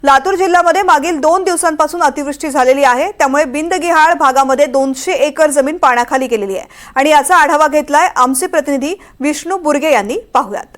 लातूर जिल्ह्यामध्ये मागील 2 दिवसांपासून अतिवृष्टी झालेली आहे। त्यामुळे बिंदगिहाळ भागामध्ये 200 एकर जमीन पाण्याखाली गेलेली आहे आणि याचा आढावा घेतलाय आमचे प्रतिनिधी विष्णू बुर्गे यांनी। पाहूयात।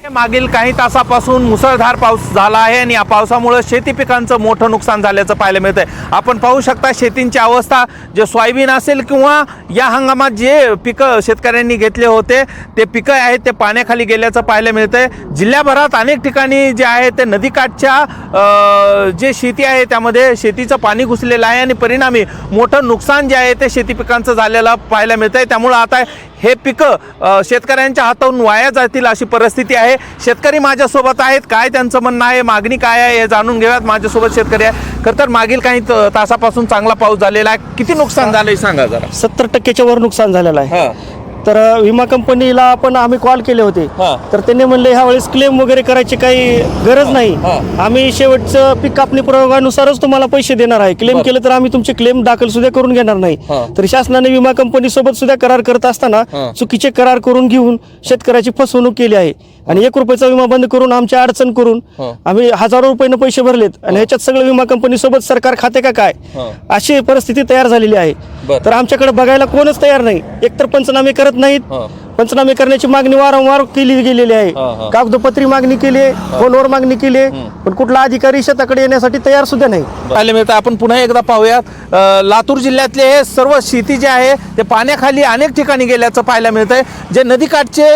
मागील काही तासापासून मुसळधार पाऊस झाला आहे आणि या पावसामुळे शेती पिकांचं मोठं नुकसान झाल्याचं पाहायला मिळतंय। आपण पाहू शकता शेतींची अवस्था, जे सोयाबीन असेल किंवा या हंगामात जे पिकं शेतकऱ्यांनी घेतले होते ते पिकं आहेत ते पाण्याखाली गेल्याचं पाहायला मिळतंय। जिल्ह्याभरात अनेक ठिकाणी जे आहे ते नदीकाठच्या जे शेती आहे त्यामध्ये शेतीचं पाणी घुसलेलं आहे आणि परिणामी मोठं नुकसान जे आहे ते शेती पिकांचं झालेलं पाहायला मिळतंय। त्यामुळे आता हे पिकं शेतकऱ्यांच्या हातातून वाया जातील अशी परिस्थिती आहे। शेतकरी माझ्यासोबत आहेत, काय त्यांचं म्हणणं आहे, मागणी काय आहे हे जाणून घेऊयात। माझ्यासोबत शेतकरी आहे। खरं तर मागील काही तासापासून चांगला पाऊस झालेला आहे, किती नुकसान झालंय सांगा जरा। 70% वर नुकसान झालेलं आहे। तर विमा कंपनीला आपण आम्ही कॉल केले होते, तर त्यांनी म्हणले ह्या वेळेस क्लेम वगैरे करायची काही गरज नाही, आम्ही शेवटचं पीक कापणी प्रयोगानुसारच तुम्हाला पैसे देणार आहे। क्लेम केलं तर आम्ही तुमचे क्लेम दाखल सुद्धा करून घेणार नाही। तर शासनाने विमा कंपनी सोबत सुद्धा करार करत असताना चुकीचे करार करून घेऊन शेतकऱ्याची फसवणूक केली आहे आणि 1 रुपयाचा विमा बंद करून आमची अडचण करून आम्ही हजारो रुपये पैसे भरलेत आणि ह्याच्यात सगळं विमा कंपनी सोबत सरकार खाते का काय अशी परिस्थिती तयार झालेली आहे। तर आमच्याकडे बघायला कोणच तयार नाही। एकतर पंचनामे करत नाहीत, पंचनामे करण्याची मागणी वारंवार केली गेलेली आहे, कागदोपत्री मागणी केली, फोनवर मागणी केली, पण कुठला अधिकारी शेताकडे येण्यासाठी तयार सुद्धा नाही। पाहायला मिळतं। आपण पुन्हा एकदा पाहूयात, लातूर जिल्ह्यातले हे सर्व शेती जे आहे ते पाण्याखाली अनेक ठिकाणी गेल्याचं पाहायला मिळतंय। जे नदीकाठचे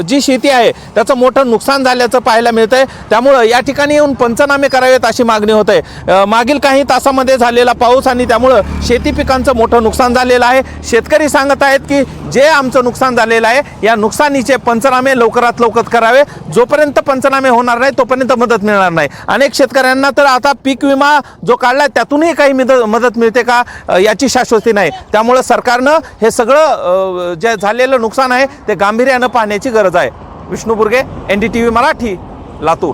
जी शेती आहे त्याचं मोठं नुकसान झाल्याचं पाहायला मिळतंय। त्यामुळं या ठिकाणी येऊन पंचनामे करावेत अशी मागणी होत आहे। मागील काही तासामध्ये झालेला पाऊस आणि त्यामुळं शेती पिकांचं मोठं नुकसान झालेलं आहे। शेतकरी सांगत आहेत की जे आमचं नुकसान झालेलं आहे या नुकसानीचे पंचनामे लवकरात लवकर करावे। जोपर्यंत पंचनामे होणार नाही तोपर्यंत मदत मिळणार नाही। अनेक शेतकऱ्यांना तर आता पीक विमा जो काढलाय त्यातूनही काही मदत मिळते का याची शाश्वती नाही। त्यामुळे सरकारनं हे सगळं जे झालेलं नुकसान आहे ते गांभीर्यानं पाहण्याची गरज आहे। विष्णू बुर्गे, NDTV मराठी, लातूर।